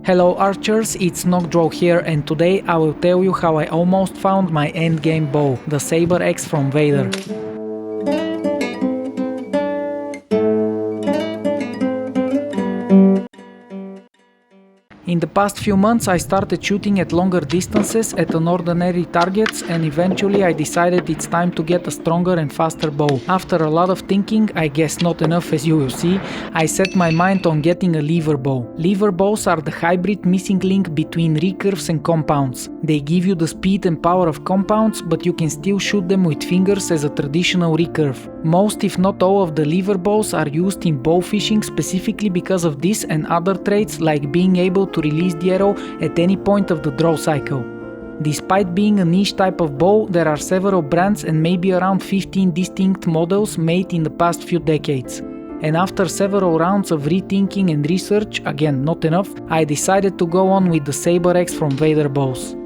Hello archers, it's Knockdraw here, and today I will tell you how I almost found my endgame bow, the Saber X from Vader. In the past few months I started shooting at longer distances at ordinary targets, and eventually I decided it's time to get a stronger and faster bow. After a lot of thinking, I guess not enough as you will see, I set my mind on getting a lever bow. Lever bows are the hybrid missing link between recurves and compounds. They give you the speed and power of compounds, but you can still shoot them with fingers as a traditional recurve. Most if not all of the lever bows are used in bow fishing specifically because of this and other traits like being able to release the arrow at any point of the draw cycle. Despite being a niche type of bow, there are several brands and maybe around 15 distinct models made in the past few decades. And after several rounds of rethinking and research, again not enough, I decided to go on with the Saber X from Vaderbows.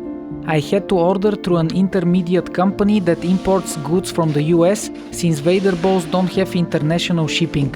I had to order through an intermediate company that imports goods from the US, since Vaderbows don't have international shipping.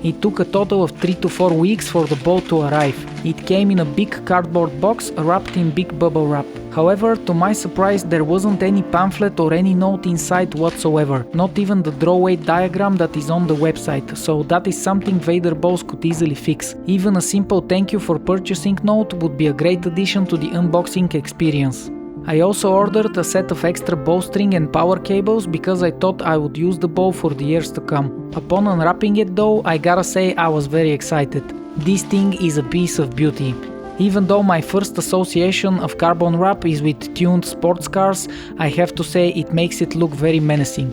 It took a total of 3 to 4 weeks for the bow to arrive. It came in a big cardboard box wrapped in big bubble wrap. However, to my surprise, there wasn't any pamphlet or any note inside whatsoever, not even the draw weight diagram that is on the website, so that is something Vaderbows could easily fix. Even a simple thank you for purchasing note would be a great addition to the unboxing experience. I also ordered a set of extra bowstring and power cables because I thought I would use the bow for the years to come. Upon unwrapping it though, I gotta say I was very excited. This thing is a piece of beauty. Even though my first association of carbon wrap is with tuned sports cars, I have to say it makes it look very menacing.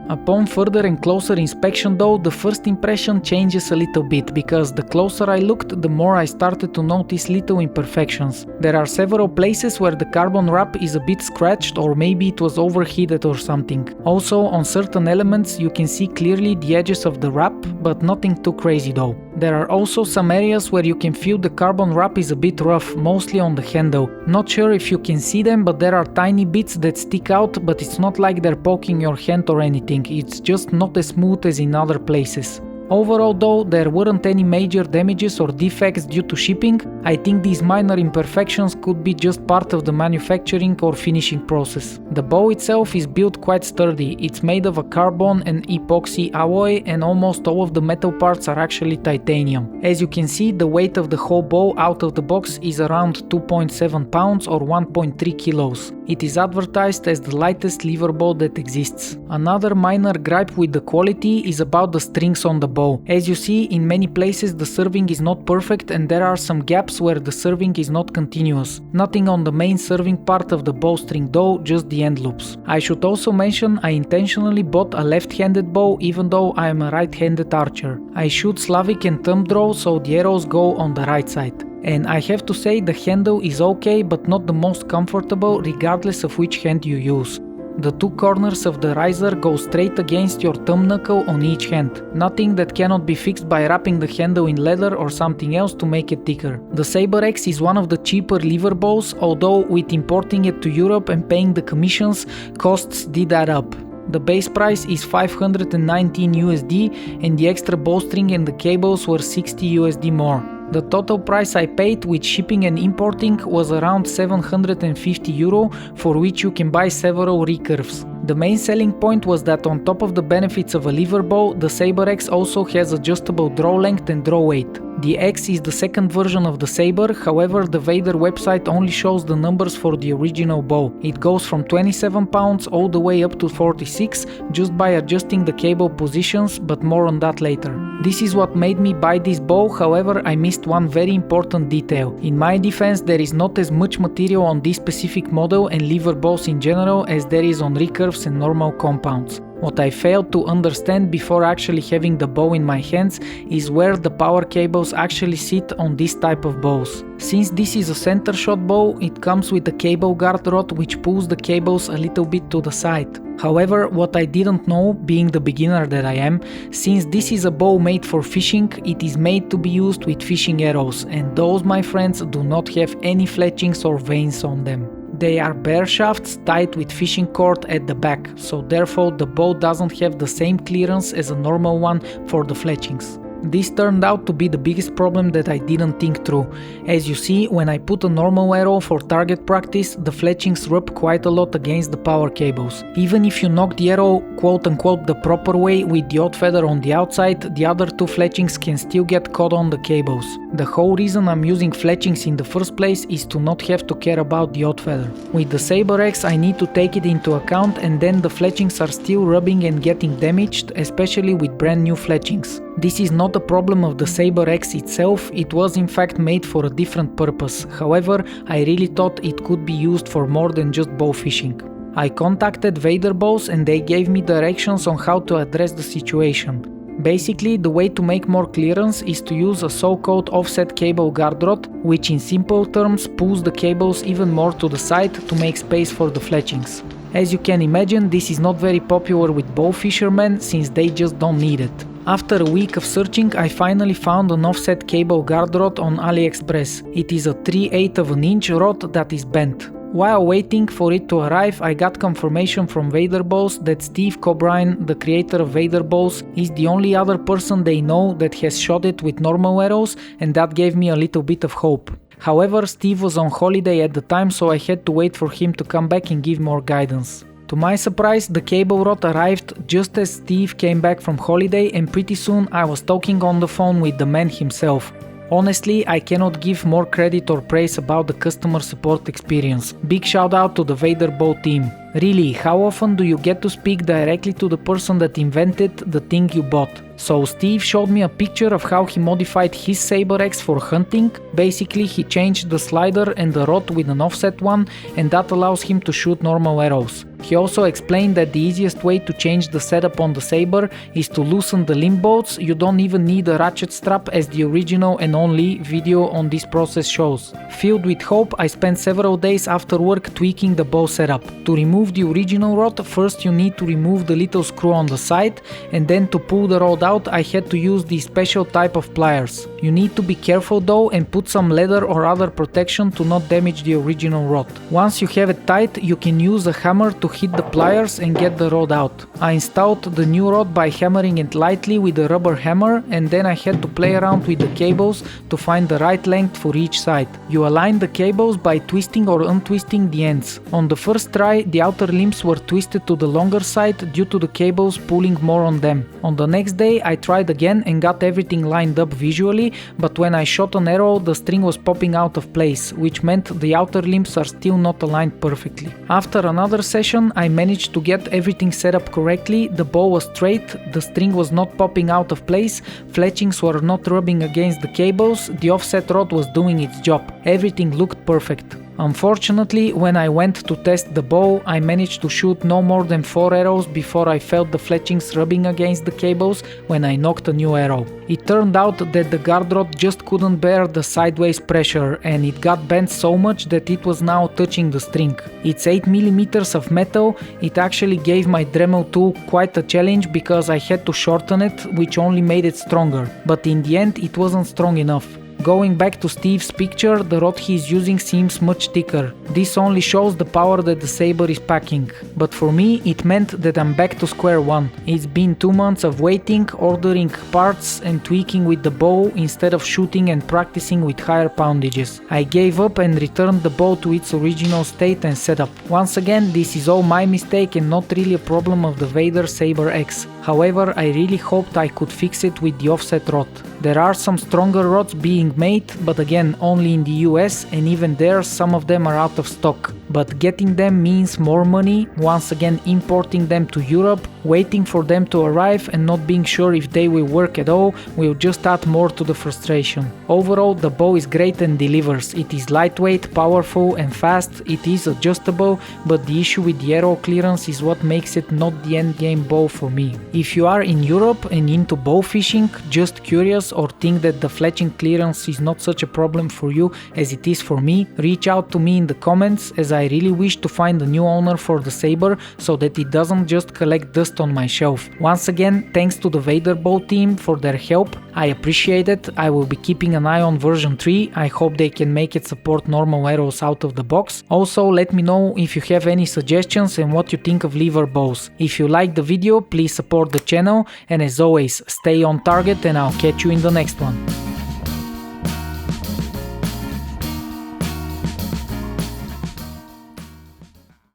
Upon further and closer inspection though, the first impression changes a little bit, because the closer I looked, the more I started to notice little imperfections. There are several places where the carbon wrap is a bit scratched, or maybe it was overheated or something. Also, on certain elements you can see clearly the edges of the wrap, but nothing too crazy though. There are also some areas where you can feel the carbon wrap is a bit rough, mostly on the handle. Not sure if you can see them, but there are tiny bits that stick out, but it's not like they're poking your hand or anything. It's just not as smooth as in other places. Overall though, there weren't any major damages or defects due to shipping. I think these minor imperfections could be just part of the manufacturing or finishing process. The bow itself is built quite sturdy. It's made of a carbon and epoxy alloy, and almost all of the metal parts are actually titanium. As you can see, the weight of the whole bow out of the box is around 2.7 pounds or 1.3 kilos. It is advertised as the lightest lever bow that exists. Another minor gripe with the quality is about the strings on the bow. As you see, in many places the serving is not perfect, and there are some gaps where the serving is not continuous. Nothing on the main serving part of the bowstring though, just the end loops. I should also mention I intentionally bought a left-handed bow even though I am a right-handed archer. I shoot Slavic and thumb draw, so the arrows go on the right side. And I have to say the handle is okay, but not the most comfortable regardless of which hand you use. The two corners of the riser go straight against your thumb knuckle on each hand. Nothing that cannot be fixed by wrapping the handle in leather or something else to make it thicker. The Saber X is one of the cheaper lever bows, although with importing it to Europe and paying the commissions, costs did add up. The base price is 519 USD, and the extra bowstring and the cables were 60 USD more. The total price I paid with shipping and importing was around 750 euro, for which you can buy several recurves. The main selling point was that on top of the benefits of a lever bow, the Saber X also has adjustable draw length and draw weight. The X is the second version of the Saber, however the Vader website only shows the numbers for the original bow. It goes from 27 pounds all the way up to 46 just by adjusting the cable positions, but more on that later. This is what made me buy this bow, however I missed one very important detail. In my defense, there is not as much material on this specific model and lever bows in general as there is on recurves and normal compounds. What I failed to understand before actually having the bow in my hands is where the power cables actually sit on this type of bows. Since this is a center shot bow, it comes with a cable guard rod which pulls the cables a little bit to the side. However, what I didn't know, being the beginner that I am, since this is a bow made for fishing, it is made to be used with fishing arrows, and those, my friends, do not have any fletchings or vanes on them. They are bare shafts tied with fishing cord at the back, so therefore the bow doesn't have the same clearance as a normal one for the fletchings. This turned out to be the biggest problem that I didn't think through. As you see, when I put a normal arrow for target practice, the fletchings rub quite a lot against the power cables. Even if you knock the arrow quote-unquote the proper way with the odd feather on the outside, the other two fletchings can still get caught on the cables. The whole reason I'm using fletchings in the first place is to not have to care about the odd feather. With the Saber X I need to take it into account, and then the fletchings are still rubbing and getting damaged, especially with brand new fletchings. This is not a problem of the Saber X itself, it was in fact made for a different purpose. However, I really thought it could be used for more than just bow fishing. I contacted Vaderbows and they gave me directions on how to address the situation. Basically, the way to make more clearance is to use a so-called offset cable guard rod, which in simple terms pulls the cables even more to the side to make space for the fletchings. As you can imagine, this is not very popular with bow fishermen since they just don't need it. After a week of searching, I finally found an offset cable guard rod on AliExpress. It is a 3/8 of an inch rod that is bent. While waiting for it to arrive, I got confirmation from Vaderbows that Steve Cobrine, the creator of Vaderbows, is the only other person they know that has shot it with normal arrows, and that gave me a little bit of hope. However, Steve was on holiday at the time, so I had to wait for him to come back and give more guidance. To my surprise, the cable rod arrived just as Steve came back from holiday, and pretty soon I was talking on the phone with the man himself. Honestly, I cannot give more credit or praise about the customer support experience. Big shout out to the Vaderbow team. Really, how often do you get to speak directly to the person that invented the thing you bought? So Steve showed me a picture of how he modified his Saber X for hunting. Basically, he changed the slider and the rod with an offset one, and that allows him to shoot normal arrows. He also explained that the easiest way to change the setup on the Saber is to loosen the limb bolts. You don't even need a ratchet strap, as the original and only video on this process shows. Filled with hope, I spent several days after work tweaking the bow setup. To remove the original rod, first you need to remove the little screw on the side, and then to pull the rod out I had to use the special type of pliers. You need to be careful though and put some leather or other protection to not damage the original rod. Once you have it tight, you can use a hammer to hit the pliers and get the rod out. I installed the new rod by hammering it lightly with a rubber hammer, and then I had to play around with the cables to find the right length for each side. You align the cables by twisting or untwisting the ends. On the first try, the outer limbs were twisted to the longer side due to the cables pulling more on them. On the next day I tried again and got everything lined up visually, but when I shot an arrow the string was popping out of place, which meant the outer limbs are still not aligned perfectly. After another session I managed to get everything set up correctly, the bow was straight, the string was not popping out of place, fletchings were not rubbing against the cables, the offset rod was doing its job. Everything looked perfect. Unfortunately, when I went to test the bow, I managed to shoot no more than 4 arrows before I felt the fletchings rubbing against the cables when I knocked a new arrow. It turned out that the guard rod just couldn't bear the sideways pressure, and it got bent so much that it was now touching the string. It's 8 mm of metal. It actually gave my Dremel tool quite a challenge because I had to shorten it, which only made it stronger. But in the end it wasn't strong enough. Going back to Steve's picture, the rod he is using seems much thicker. This only shows the power that the Saber is packing. But for me, it meant that I'm back to square one. It's been 2 months of waiting, ordering parts and tweaking with the bow instead of shooting and practicing with higher poundages. I gave up and returned the bow to its original state and setup. Once again, this is all my mistake and not really a problem of the Vader Saber X. However, I really hoped I could fix it with the offset rod. There are some stronger rods being made, but again only in the US, and even there some of them are out of stock. But getting them means more money, once again importing them to Europe, waiting for them to arrive and not being sure if they will work at all will just add more to the frustration. Overall, the bow is great and delivers. It is lightweight, powerful and fast, it is adjustable, but the issue with the arrow clearance is what makes it not the endgame bow for me. If you are in Europe and into bow fishing, just curious or think that the fletching clearance is not such a problem for you as it is for me, reach out to me in the comments, as I really wish to find a new owner for the Saber so that it doesn't just collect dust on my shelf. Once again, thanks to the Vaderbow team for their help, I appreciate it. I will be keeping an eye on version 3, I hope they can make it support normal arrows out of the box. Also, let me know if you have any suggestions and what you think of lever bows. If you like the video, please support the channel, and as always, stay on target and I'll catch you in the next one.